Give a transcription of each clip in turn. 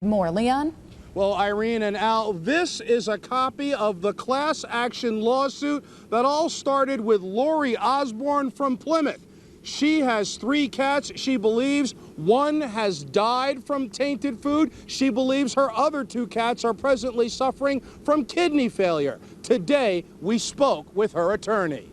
More, Leon? Well, Irene and Al, this is a copy of the class action lawsuit that all started with Lori Osborne from Plymouth. She has 3 cats. She believes one has died from tainted food. She believes her other 2 cats are presently suffering from kidney failure. Today, we spoke with her attorney.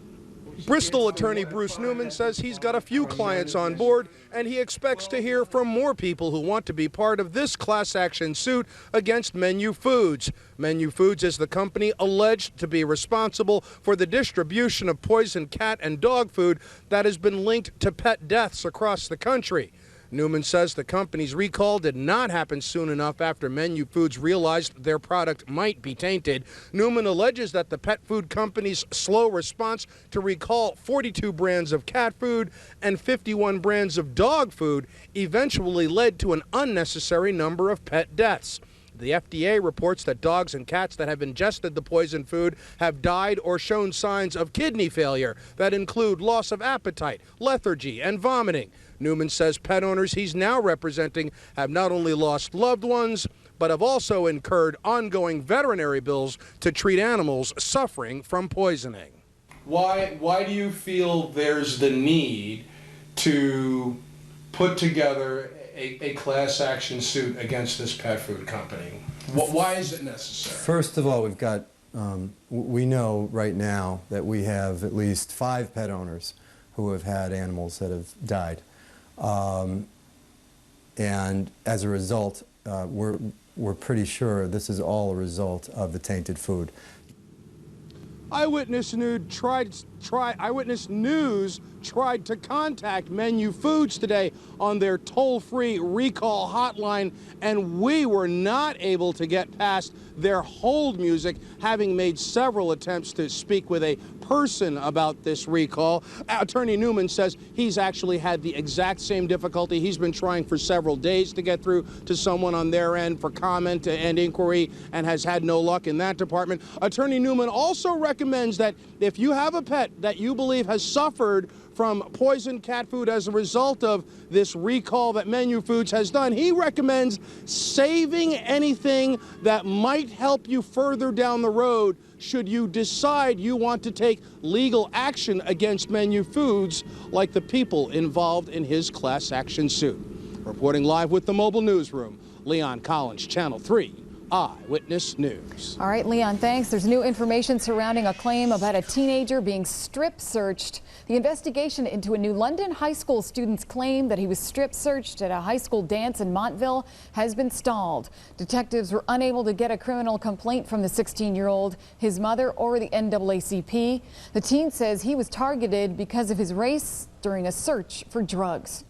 Bristol attorney Bruce Newman says he's got a few clients on board, and he expects to hear from more people who want to be part of this class action suit against Menu Foods. Menu Foods is the company alleged to be responsible for the distribution of poisoned cat and dog food that has been linked to pet deaths across the country. Newman says the company's recall did not happen soon enough after Menu Foods realized their product might be tainted. Newman alleges that the pet food company's slow response to recall 42 brands of cat food and 51 brands of dog food eventually led to an unnecessary number of pet deaths. The FDA reports that dogs and cats that have ingested the poisoned food have died or shown signs of kidney failure that include loss of appetite, lethargy, and vomiting. Newman says pet owners he's now representing have not only lost loved ones, but have also incurred ongoing veterinary bills to treat animals suffering from poisoning. Why do you feel there's the need to put together a class action suit against this pet food company? Why is it necessary? First of all, we've got, we know right now that we have at least 5 pet owners who have had animals that have died. And as a result, we're pretty sure this is all a result of the tainted food. Eyewitness News tried to contact Menu Foods today on their toll-free recall hotline, and we were not able to get past their hold music, having made several attempts to speak with a person about this recall. Attorney Newman says he's actually had the exact same difficulty. He's been trying for several days to get through to someone on their end for comment and inquiry and has had no luck in that department. Attorney Newman also recommends that if you have a pet that you believe has suffered from poisoned cat food as a result of this recall that Menu Foods has done, he recommends saving anything that might help you further down the road should you decide you want to take legal action against Menu Foods like the people involved in his class action suit. Reporting live with the mobile newsroom, Leon Collins, Channel 3. Eyewitness News. All right, Leon, thanks. There's new information surrounding a claim about a teenager being strip searched. The investigation into a New London high school student's claim that he was strip searched at a high school dance in Montville has been stalled. Detectives were unable to get a criminal complaint from the 16-year-old, his mother, or the NAACP. The teen says he was targeted because of his race during a search for drugs.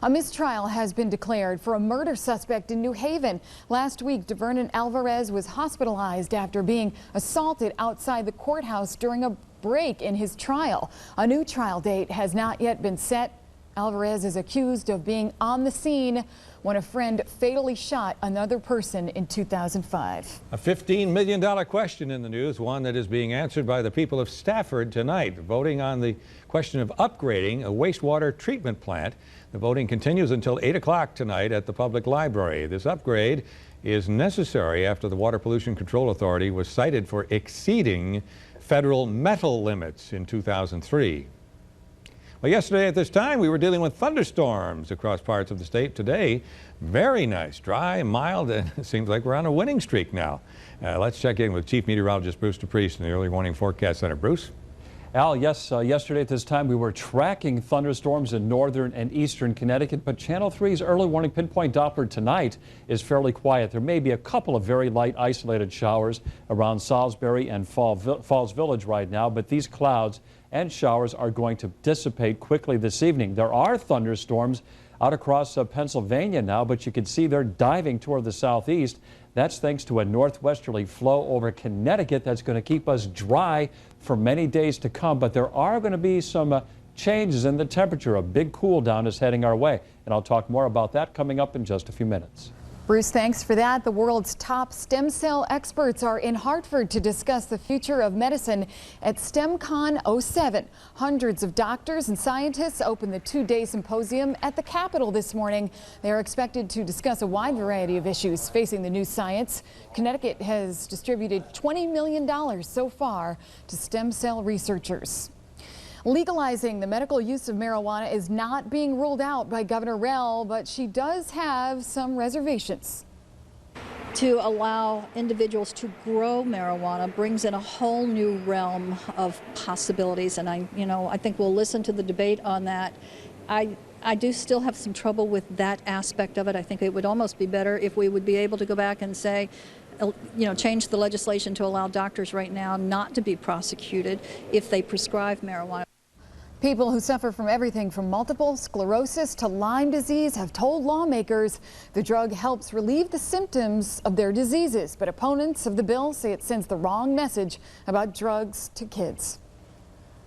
A mistrial has been declared for a murder suspect in New Haven. Last week, DeVernon Alvarez was hospitalized after being assaulted outside the courthouse during a break in his trial. A new trial date has not yet been set. Alvarez is accused of being on the scene when a friend fatally shot another person in 2005. A $15 million question in the news, one that is being answered by the people of Stafford tonight, voting on the question of upgrading a wastewater treatment plant. The voting continues until 8 o'clock tonight at the public library. This upgrade is necessary after the Water Pollution Control Authority was cited for exceeding federal metal limits in 2003. Well, yesterday at this time, we were dealing with thunderstorms across parts of the state. Today, very nice, dry, mild, and it seems like we're on a winning streak now. Let's check in with Chief Meteorologist Bruce DePrest in the Early Warning Forecast Center. Bruce? Al, yes, yesterday at this time we were tracking thunderstorms in northern and eastern Connecticut, but Channel 3's early warning pinpoint Doppler tonight is fairly quiet. There may be a couple of very light isolated showers around Salisbury and Falls Village right now, but these clouds and showers are going to dissipate quickly this evening. There are thunderstorms out across Pennsylvania now, but you can see they're diving toward the southeast. That's thanks to a northwesterly flow over Connecticut that's going to keep us dry for many days to come. But there are going to be some changes in the temperature. A big cool down is heading our way, and I'll talk more about that coming up in just a few minutes. Bruce, thanks for that. The world's top stem cell experts are in Hartford to discuss the future of medicine at STEMCon 07. Hundreds of doctors and scientists opened the two-day symposium at the Capitol this morning. They are expected to discuss a wide variety of issues facing the new science. Connecticut has distributed $20 million so far to stem cell researchers. Legalizing the medical use of marijuana is not being ruled out by Governor Rell, but she does have some reservations. To allow individuals to grow marijuana brings in a whole new realm of possibilities, and I think we'll listen to the debate on that. I do still have some trouble with that aspect of it. I think it would almost be better if we would be able to go back and say, change the legislation to allow doctors right now not to be prosecuted if they prescribe marijuana. People who suffer from everything from multiple sclerosis to Lyme disease have told lawmakers the drug helps relieve the symptoms of their diseases, but opponents of the bill say it sends the wrong message about drugs to kids.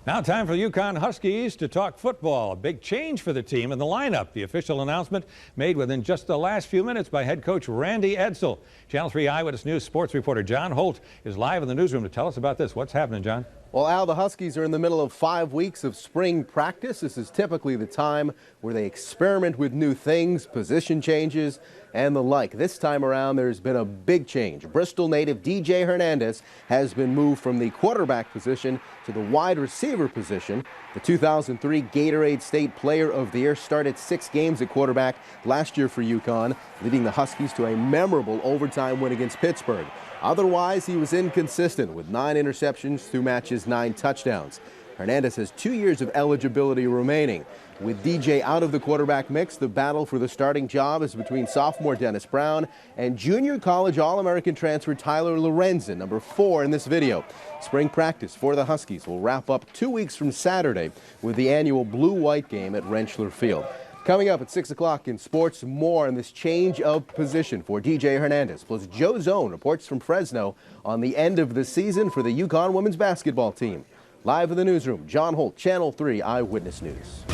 Now time for the Yukon Huskies to talk football. A big change for the team in the lineup. The official announcement made within just the last few minutes by head coach Randy Edsall. Channel 3 Eyewitness News sports reporter John Holt is live in the newsroom to tell us about this. What's happening, John? Well, Al, the Huskies are in the middle of 5 weeks of spring practice. This is typically the time where they experiment with new things, position changes, and the like. This time around, there's been a big change. Bristol native DJ Hernandez has been moved from the quarterback position to the wide receiver position. The 2003 Gatorade State Player of the Year started 6 games at quarterback last year for Yukon, leading the Huskies to a memorable overtime win against Pittsburgh. Otherwise, he was inconsistent with 9 interceptions, 2 matches, 9 touchdowns. Hernandez has 2 years of eligibility remaining. With DJ out of the quarterback mix, the battle for the starting job is between sophomore Dennis Brown and junior college All-American transfer Tyler Lorenzen, number 4 in this video. Spring practice for the Huskies will wrap up 2 weeks from Saturday with the annual blue-white game at Rentschler Field. Coming up at 6 o'clock in sports, more on this change of position for DJ Hernandez. Plus, Joe Zone reports from Fresno on the end of the season for the Yukon women's basketball team. Live in the newsroom, John Holt, Channel 3 Eyewitness News.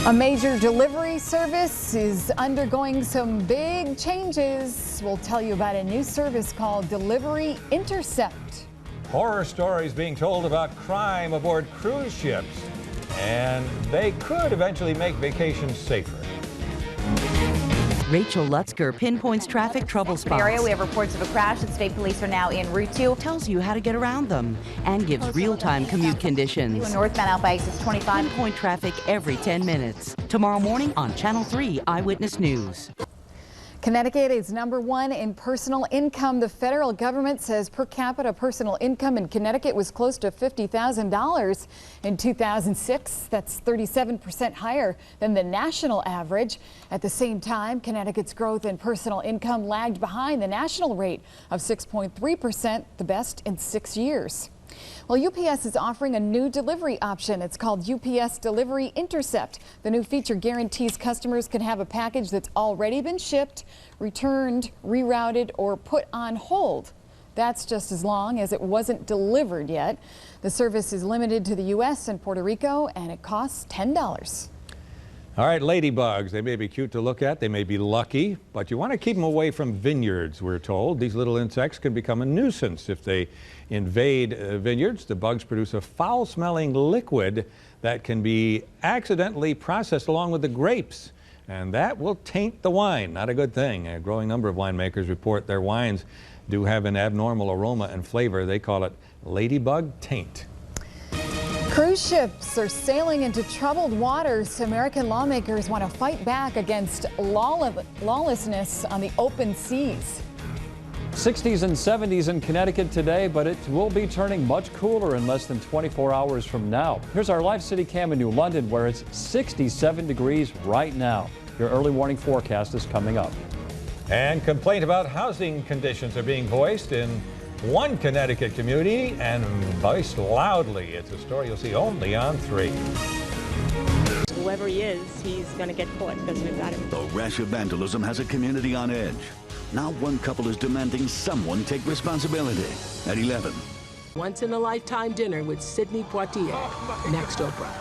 A major delivery service is undergoing some big changes. We'll tell you about a new service called Delivery Intercept. Horror stories being told about crime aboard cruise ships, and they could eventually make vacations safer. Rachel Lutzker pinpoints traffic trouble spots. Area, we have reports of a crash and state police are now en route to. Tells you how to get around them and gives real-time commute conditions. Northbound out by exit 25. Pinpoint traffic every 10 minutes. Tomorrow morning on Channel 3 Eyewitness News. Connecticut is #1 in personal income. The federal government says per capita personal income in Connecticut was close to $50,000 in 2006. That's 37% higher than the national average. At the same time, Connecticut's growth in personal income lagged behind the national rate of 6.3%, the best in 6 years. Well, UPS is offering a new delivery option. It's called UPS Delivery Intercept. The new feature guarantees customers can have a package that's already been shipped, returned, rerouted, or put on hold. That's just as long as it wasn't delivered yet. The service is limited to the U.S. and Puerto Rico, and it costs $10. All right, ladybugs, they may be cute to look at, they may be lucky, but you want to keep them away from vineyards, we're told. These little insects can become a nuisance if they invade vineyards. The bugs produce a foul-smelling liquid that can be accidentally processed along with the grapes, and that will taint the wine. Not a good thing. A growing number of winemakers report their wines do have an abnormal aroma and flavor. They call it ladybug taint. Cruise ships are sailing into troubled waters. American lawmakers want to fight back against lawlessness on the open seas. 60s and 70s in Connecticut today, but it will be turning much cooler in less than 24 hours from now. Here's our live city cam in New London, where it's 67 degrees right now. Your early warning forecast is coming up. And complaint about housing conditions are being voiced in one Connecticut community, and voiced loudly. It's a story you'll see only on 3. Whoever he is, he's going to get caught because we've got him. The rash of vandalism has a community on edge. Now one couple is demanding someone take responsibility. At 11. Once-in-a-lifetime dinner with Sidney Poitier. Next, Oprah.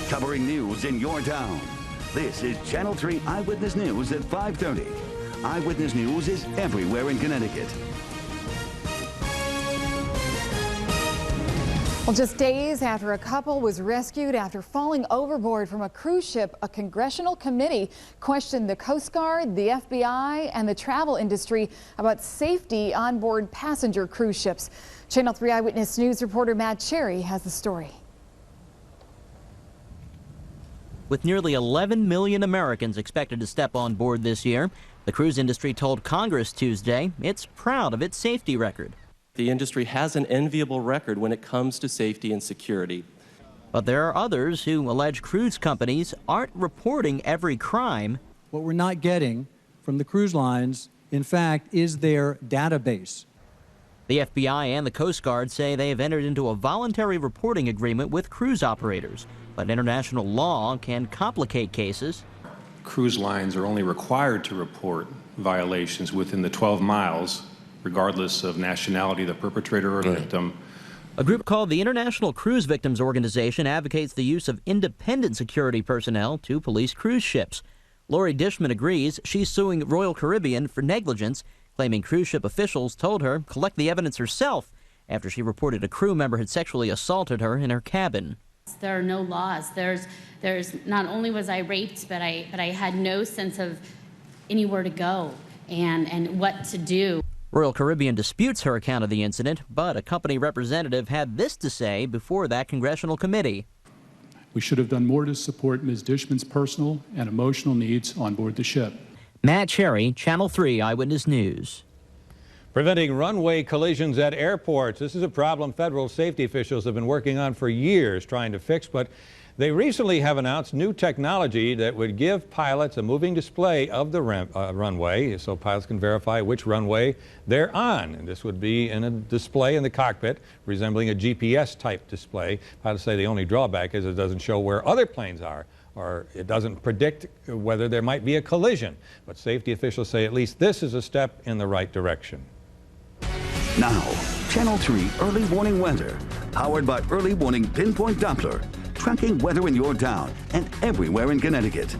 Covering news in your town. This is Channel 3 Eyewitness News at 5:30. Eyewitness News is everywhere in Connecticut. Well, just days after a couple was rescued after falling overboard from a cruise ship, a congressional committee questioned the Coast Guard, the FBI, and the travel industry about safety on board passenger cruise ships. Channel 3 Eyewitness News reporter Matt Cherry has the story. With nearly 11 million Americans expected to step on board this year, the cruise industry told Congress Tuesday it's proud of its safety record. The industry has an enviable record when it comes to safety and security. But there are others who allege cruise companies aren't reporting every crime. What we're not getting from the cruise lines, in fact, is their database. The FBI and the Coast Guard say they have entered into a voluntary reporting agreement with cruise operators, but international law can complicate cases. Cruise lines are only required to report violations within the 12 miles, regardless of nationality, the perpetrator or victim. A group called the International Cruise Victims Organization advocates the use of independent security personnel to police cruise ships. Lori Dishman agrees. She's suing Royal Caribbean for negligence, claiming cruise ship officials told her to collect the evidence herself after she reported a crew member had sexually assaulted her in her cabin. There are no laws. There's not only was I raped, but I had no sense of anywhere to go and what to do. Royal Caribbean disputes her account of the incident, but a company representative had this to say before that congressional committee. We should have done more to support Ms. Dishman's personal and emotional needs on board the ship. Matt Cherry, Channel 3 Eyewitness News. Preventing runway collisions at airports. This is a problem federal safety officials have been working on for years trying to fix, but they recently have announced new technology that would give pilots a moving display of the runway so pilots can verify which runway they're on. And this would be in a display in the cockpit resembling a GPS type display. Pilots say the only drawback is it doesn't show where other planes are, or it doesn't predict whether there might be a collision. But safety officials say at least this is a step in the right direction. Now, Channel 3 Early Warning Weather, powered by Early Warning Pinpoint Doppler, tracking weather in your town and everywhere in Connecticut.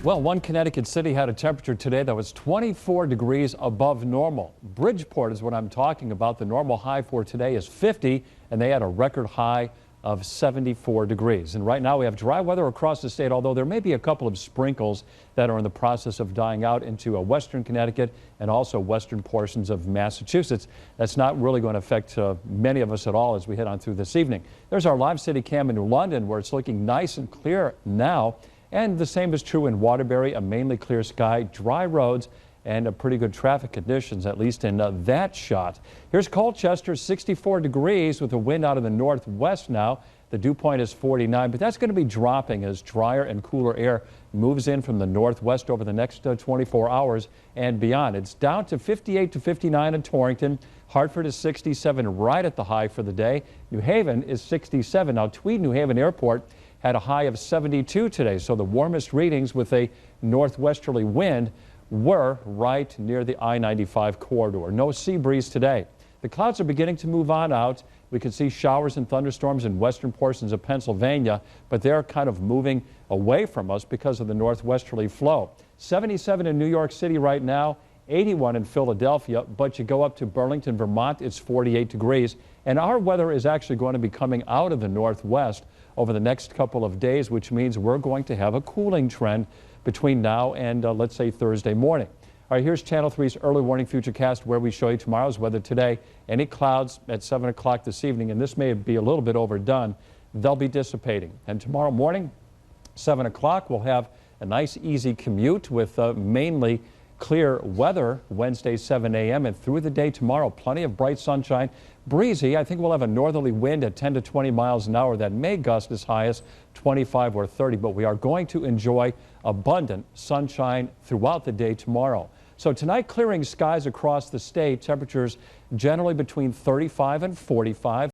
Well, one Connecticut city had a temperature today that was 24 degrees above normal. Bridgeport is what I'm talking about. The normal high for today is 50, and they had a record high of 74 degrees. And right now we have dry weather across the state, although there may be a couple of sprinkles that are in the process of dying out into western Connecticut and also western portions of Massachusetts. That's not really going to affect many of us at all as we head on through this evening. There's our live city cam in London, where it's looking nice and clear now. And the same is true in Waterbury, a mainly clear sky, dry roads, and pretty good traffic conditions, at least in that shot. Here's Colchester, 64 degrees with a wind out of the northwest now. The dew point is 49, but that's going to be dropping as drier and cooler air moves in from the northwest over the next 24 hours and beyond. It's down to 58 to 59 in Torrington. Hartford is 67 right at the high for the day. New Haven is 67. Now, Tweed New Haven Airport had a high of 72 today, so the warmest readings with a northwesterly wind were right near the I-95 corridor. No sea breeze today. The clouds are beginning to move on out. We can see showers and thunderstorms in western portions of Pennsylvania, but they're kind of moving away from us because of the northwesterly flow. 77 in New York City right now, 81 in Philadelphia, but you go up to Burlington, Vermont, it's 48 degrees. And our weather is actually going to be coming out of the northwest over the next couple of days, which means we're going to have a cooling trend between now and let's say Thursday morning. All right, here's Channel 3's early warning futurecast, where we show you tomorrow's weather today. Any clouds at 7 o'clock this evening, and this may be a little bit overdone, they'll be dissipating. And tomorrow morning, 7 o'clock, we'll have a nice easy commute with mainly clear weather Wednesday 7 a.m. and through the day tomorrow. Plenty of bright sunshine. Breezy. I think we'll have a northerly wind at 10 to 20 miles an hour that may gust as high as 25 or 30, but we are going to enjoy abundant sunshine throughout the day tomorrow. So tonight, clearing skies across the state, temperatures generally between 35 and 45.